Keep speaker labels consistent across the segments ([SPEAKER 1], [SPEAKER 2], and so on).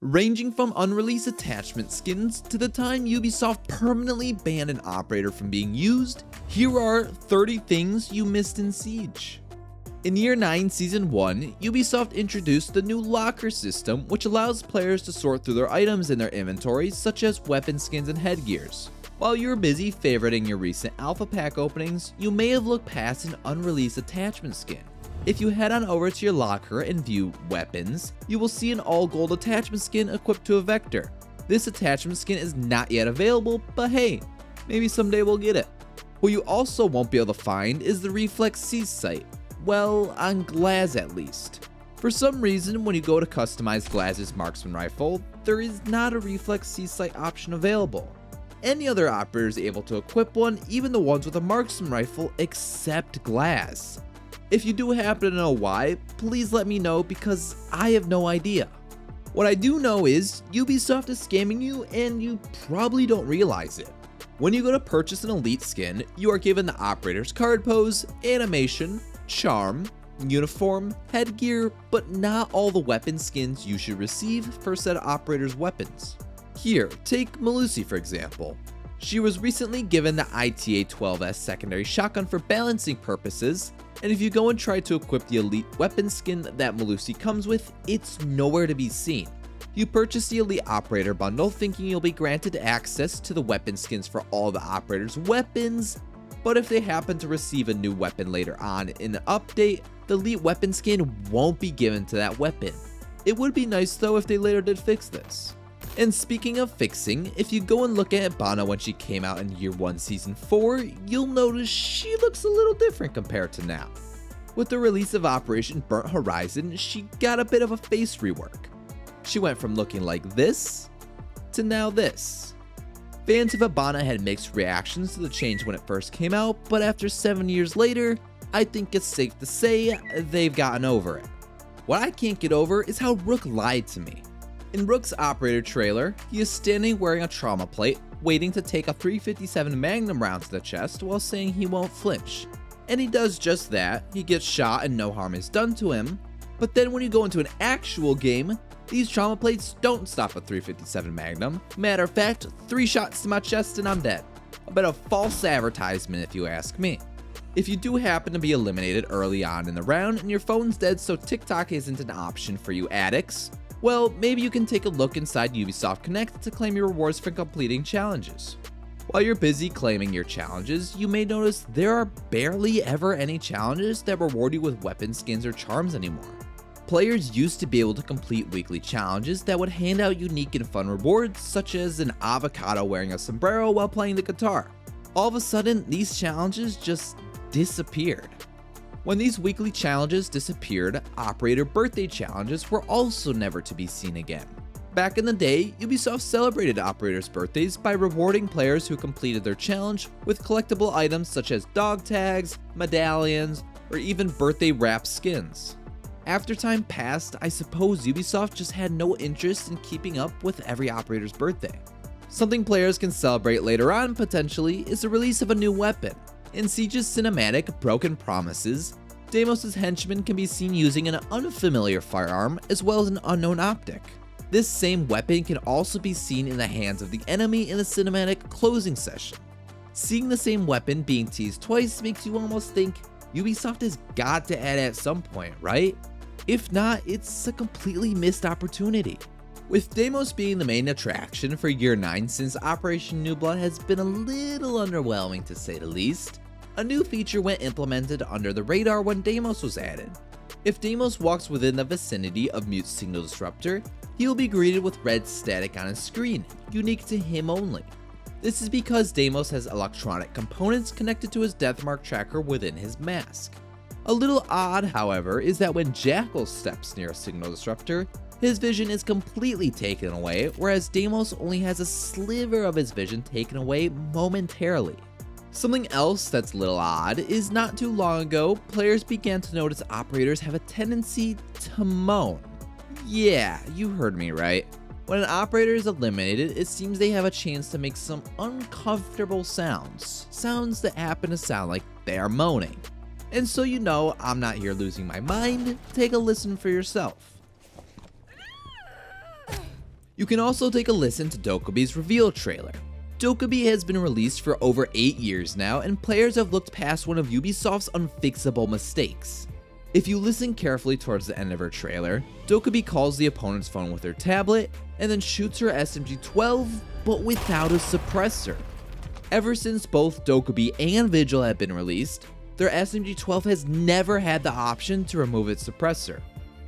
[SPEAKER 1] Ranging from unreleased attachment skins to the time Ubisoft permanently banned an operator from being used, here are 30 things you missed in Siege. In Year 9 Season 1, Ubisoft introduced the new locker system, which allows players to sort through their items in their inventories, such as weapon skins and headgears. While you were busy favoriting your recent alpha pack openings, you may have looked past an unreleased attachment skin. If you head on over to your locker and view weapons, you will see an all gold attachment skin equipped to a Vector. This attachment skin is not yet available, but hey, maybe someday we'll get it. What you also won't be able to find is the Reflex C sight. Well, on Glaz at least. For some reason, when you go to customize Glaz's marksman rifle, there is not a Reflex C sight option available. Any other operator is able to equip one, even the ones with a marksman rifle, except Glaz. If you do happen to know why, please let me know because I have no idea. What I do know is Ubisoft is scamming you and you probably don't realize it. When you go to purchase an elite skin, you are given the operator's card pose, animation, charm, uniform, headgear, but not all the weapon skins you should receive for said operator's weapons. Here, take Melusi for example. She was recently given the ITA-12S secondary shotgun for balancing purposes, and if you go and try to equip the elite weapon skin that Melusi comes with, it's nowhere to be seen. You purchase the elite operator bundle thinking you'll be granted access to the weapon skins for all the operator's weapons, but if they happen to receive a new weapon later on in an update, the elite weapon skin won't be given to that weapon. It would be nice though if they later did fix this. And speaking of fixing, if you go and look at Hibana when she came out in Year 1 Season 4, you'll notice she looks a little different compared to now. With the release of Operation Burnt Horizon, she got a bit of a face rework. She went from looking like this, to now this. Fans of Hibana had mixed reactions to the change when it first came out, but after 7 years later, I think it's safe to say they've gotten over it. What I can't get over is how Rook lied to me. In Rook's operator trailer, he is standing wearing a trauma plate, waiting to take a 357 Magnum round to the chest while saying he won't flinch. And he does just that, he gets shot and no harm is done to him, but then when you go into an actual game, these trauma plates don't stop a 357 Magnum. Matter of fact, 3 shots to my chest and I'm dead. A bit of false advertisement if you ask me. If you do happen to be eliminated early on in the round and your phone's dead so TikTok isn't an option for you addicts, well, maybe you can take a look inside Ubisoft Connect to claim your rewards for completing challenges. While you're busy claiming your challenges, you may notice there are barely ever any challenges that reward you with weapon skins or charms anymore. Players used to be able to complete weekly challenges that would hand out unique and fun rewards, such as an avocado wearing a sombrero while playing the guitar. All of a sudden, these challenges just disappeared. When these weekly challenges disappeared, operator birthday challenges were also never to be seen again. Back in the day, Ubisoft celebrated operators' birthdays by rewarding players who completed their challenge with collectible items such as dog tags, medallions, or even birthday wrap skins. After time passed, I suppose Ubisoft just had no interest in keeping up with every operator's birthday. Something players can celebrate later on potentially is the release of a new weapon. In Siege's cinematic Broken Promises, Deimos' henchman can be seen using an unfamiliar firearm as well as an unknown optic. This same weapon can also be seen in the hands of the enemy in the cinematic closing session. Seeing the same weapon being teased twice makes you almost think Ubisoft has got to add at some point, right? If not, it's a completely missed opportunity. With Deimos being the main attraction for Year 9 since Operation New Blood has been a little underwhelming to say the least, a new feature went implemented under the radar when Deimos was added. If Deimos walks within the vicinity of Mute's Signal Disruptor, he will be greeted with red static on his screen, unique to him only. This is because Deimos has electronic components connected to his deathmark tracker within his mask. A little odd, however, is that when Jackal steps near a Signal Disruptor, his vision is completely taken away, whereas Deimos only has a sliver of his vision taken away momentarily. Something else that's a little odd is not too long ago, players began to notice operators have a tendency to moan. Yeah, you heard me right. When an operator is eliminated, it seems they have a chance to make some uncomfortable sounds. Sounds that happen to sound like they are moaning. And so you know I'm not here losing my mind, take a listen for yourself. You can also take a listen to Dokubi's reveal trailer. Dokubi has been released for over 8 years now, and players have looked past one of Ubisoft's unfixable mistakes. If you listen carefully towards the end of her trailer, Dokubi calls the opponent's phone with her tablet, and then shoots her SMG-12, but without a suppressor. Ever since both Dokubi and Vigil have been released, their SMG-12 has never had the option to remove its suppressor.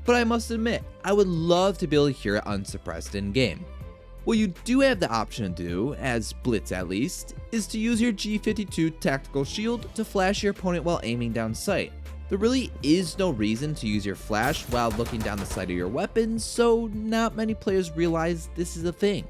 [SPEAKER 1] But I must admit, I would love to be able to hear it unsuppressed in-game. What you do have the option to do, as Blitz at least, is to use your G52 tactical shield to flash your opponent while aiming down sight. There really is no reason to use your flash while looking down the sight of your weapon, so not many players realize this is a thing.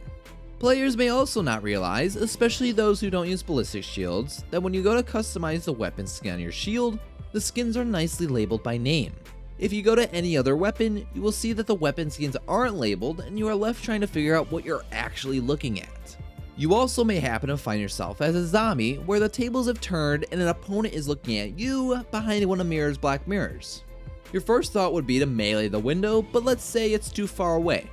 [SPEAKER 1] Players may also not realize, especially those who don't use ballistic shields, that when you go to customize the weapon skin on your shield, the skins are nicely labeled by name. If you go to any other weapon, you will see that the weapon skins aren't labeled and you are left trying to figure out what you're actually looking at. You also may happen to find yourself as a zombie where the tables have turned and an opponent is looking at you behind one of Mirror's black mirrors. Your first thought would be to melee the window, but let's say it's too far away.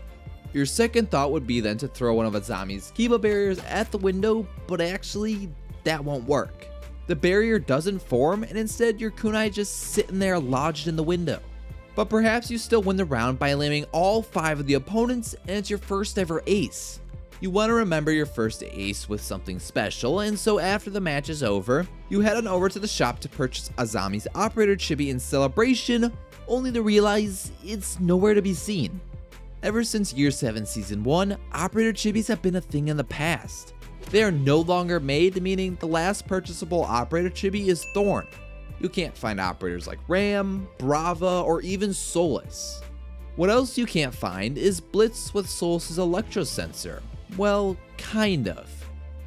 [SPEAKER 1] Your second thought would be then to throw one of a zombie's Kiba barriers at the window, but actually, that won't work. The barrier doesn't form and instead your kunai just sitting there lodged in the window. But perhaps you still win the round by eliminating all 5 of the opponents and it's your first ever ace. You want to remember your first ace with something special, and so after the match is over, you head on over to the shop to purchase Azami's operator chibi in celebration, only to realize it's nowhere to be seen. Ever since Year 7 Season 1, operator chibis have been a thing in the past. They are no longer made, meaning the last purchasable operator chibi is Thorn. You can't find operators like Ram, Brava, or even Solus. What else you can't find is Blitz with Solus's Electro Sensor. Well, kind of.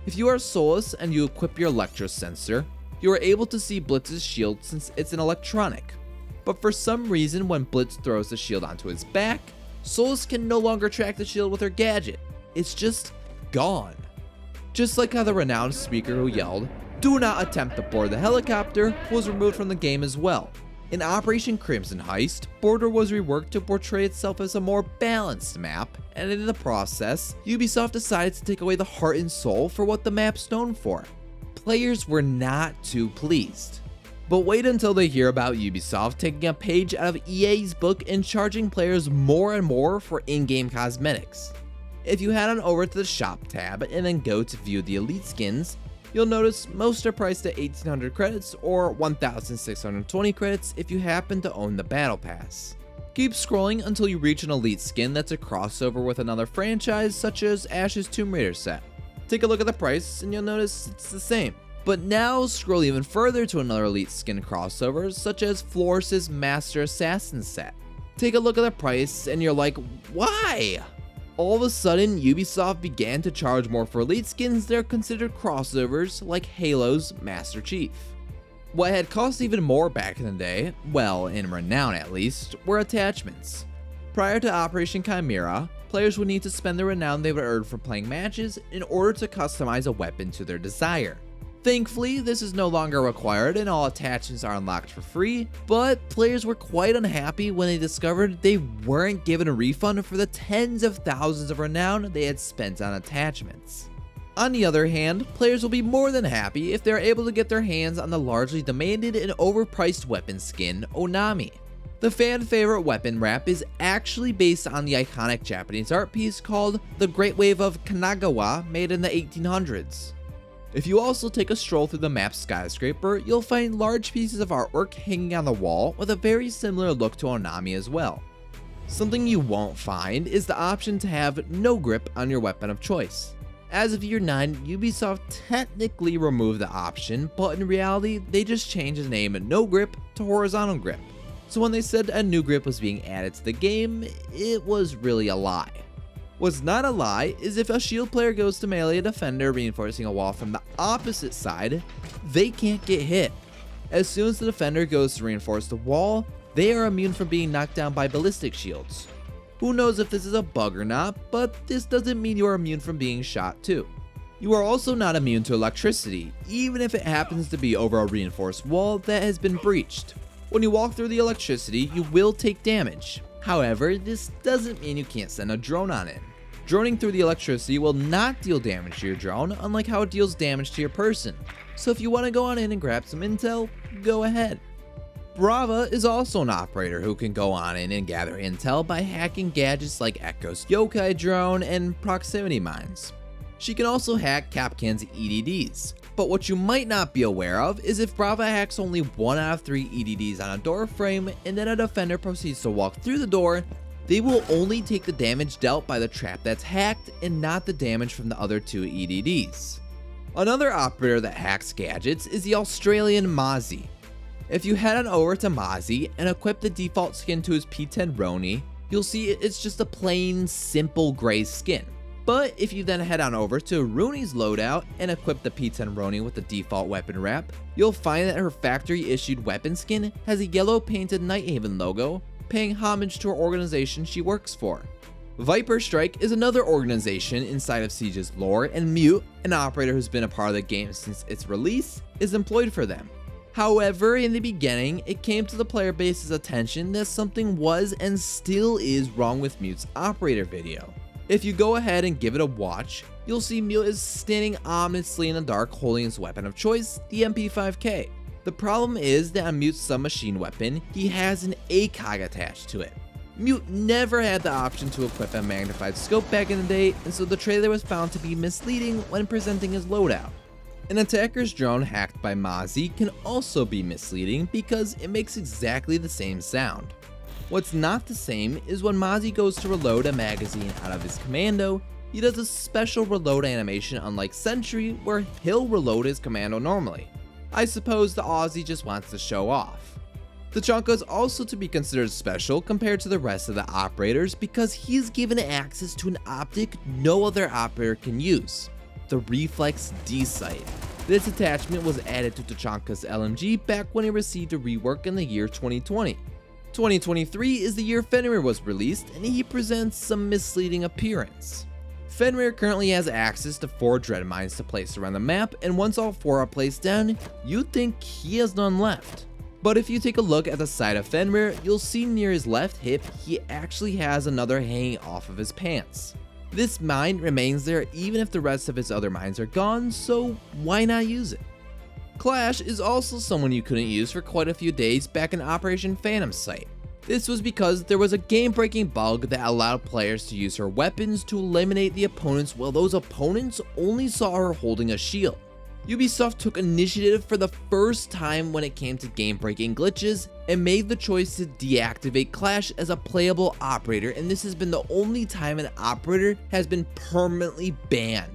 [SPEAKER 1] If you are Solus and you equip your Electro Sensor, you are able to see Blitz's shield since it's an electronic. But for some reason when Blitz throws the shield onto his back, Solus can no longer track the shield with her gadget. It's just gone. Just like how the renowned speaker who yelled, "Do not attempt to board the helicopter," was removed from the game as well. In Operation Crimson Heist, Border was reworked to portray itself as a more balanced map, and in the process, Ubisoft decided to take away the heart and soul for what the map's known for. Players were not too pleased. But wait until they hear about Ubisoft taking a page out of EA's book and charging players more and more for in-game cosmetics. If you head on over to the shop tab and then go to view the elite skins, you'll notice most are priced at 1800 credits or 1620 credits if you happen to own the battle pass. Keep scrolling until you reach an elite skin that's a crossover with another franchise such as Ash's Tomb Raider set. Take a look at the price and you'll notice it's the same. But now scroll even further to another elite skin crossover such as Floris' Master Assassin set. Take a look at the price and you're like, why? All of a sudden, Ubisoft began to charge more for elite skins that are considered crossovers like Halo's Master Chief. What had cost even more back in the day, well, in renown at least, were attachments. Prior to Operation Chimera, players would need to spend the renown they would earn from playing matches in order to customize a weapon to their desire. Thankfully, this is no longer required and all attachments are unlocked for free, but players were quite unhappy when they discovered they weren't given a refund for the tens of thousands of renown they had spent on attachments. On the other hand, players will be more than happy if they are able to get their hands on the largely demanded and overpriced weapon skin, Onami. The fan favorite weapon wrap is actually based on the iconic Japanese art piece called The Great Wave of Kanagawa, made in the 1800s. If you also take a stroll through the map's skyscraper, you'll find large pieces of artwork hanging on the wall with a very similar look to Onami as well. Something you won't find is the option to have no grip on your weapon of choice. As of Year 9, Ubisoft technically removed the option, but in reality, they just changed the name No Grip to Horizontal Grip. So when they said a new grip was being added to the game, it was really a lie. What's not a lie is if a shield player goes to melee a defender reinforcing a wall from the opposite side, they can't get hit. As soon as the defender goes to reinforce the wall, they are immune from being knocked down by ballistic shields. Who knows if this is a bug or not, but this doesn't mean you are immune from being shot too. You are also not immune to electricity, even if it happens to be over a reinforced wall that has been breached. When you walk through the electricity, you will take damage. However, this doesn't mean you can't send a drone on in. Droning through the electricity will not deal damage to your drone, unlike how it deals damage to your person. So if you want to go on in and grab some intel, go ahead. Brava is also an operator who can go on in and gather intel by hacking gadgets like Echo's yokai drone and proximity mines. She can also hack Kapkan's EDDs, but what you might not be aware of is if Brava hacks only 1 out of 3 EDDs on a door frame and then a defender proceeds to walk through the door, they will only take the damage dealt by the trap that's hacked and not the damage from the other 2 EDDs. Another operator that hacks gadgets is the Australian Mozzie. If you head on over to Mozzie and equip the default skin to his P10 Roni, you'll see it's just a plain, simple gray skin. But if you then head on over to Rooney's loadout and equip the P10 Roni with the default weapon wrap, you'll find that her factory issued weapon skin has a yellow painted Nighthaven logo, paying homage to her organization she works for. Viper Strike is another organization inside of Siege's lore, and Mute, an operator who's been a part of the game since its release, is employed for them. However, in the beginning, it came to the player base's attention that something was and still is wrong with Mute's operator video. If you go ahead and give it a watch, you'll see Mute is standing ominously in the dark holding his weapon of choice, the MP5K. The problem is that on Mute's submachine weapon, he has an ACOG attached to it. Mute never had the option to equip a magnified scope back in the day, and so the trailer was found to be misleading when presenting his loadout. An attacker's drone hacked by Mozzie can also be misleading because it makes exactly the same sound. What's not the same is when Mozzie goes to reload a magazine out of his commando, he does a special reload animation unlike Sentry where he'll reload his commando normally. I suppose the Aussie just wants to show off. Tachanka is also to be considered special compared to the rest of the operators because he's given access to an optic no other operator can use, the Reflex D-Sight. This attachment was added to Tachanka's LMG back when he received a rework in the year 2020. 2023 is the year Fenrir was released, and he presents some misleading appearance. Fenrir currently has access to 4 dread mines to place around the map, and once all 4 are placed down, you'd think he has none left. But if you take a look at the side of Fenrir, you'll see near his left hip he actually has another hanging off of his pants. This mine remains there even if the rest of his other mines are gone, so why not use it? Clash is also someone you couldn't use for quite a few days back in Operation Phantom Sight. This was because there was a game-breaking bug that allowed players to use her weapons to eliminate the opponents while those opponents only saw her holding a shield. Ubisoft took initiative for the first time when it came to game-breaking glitches and made the choice to deactivate Clash as a playable operator, and this has been the only time an operator has been permanently banned.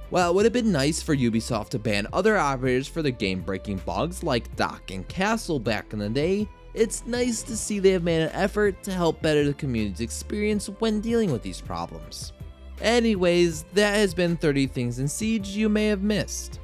[SPEAKER 1] While it would have been nice for Ubisoft to ban other operators for the game-breaking bugs like Dock and Castle back in the day, it's nice to see they have made an effort to help better the community's experience when dealing with these problems. Anyways, that has been 30 things in Siege you may have missed.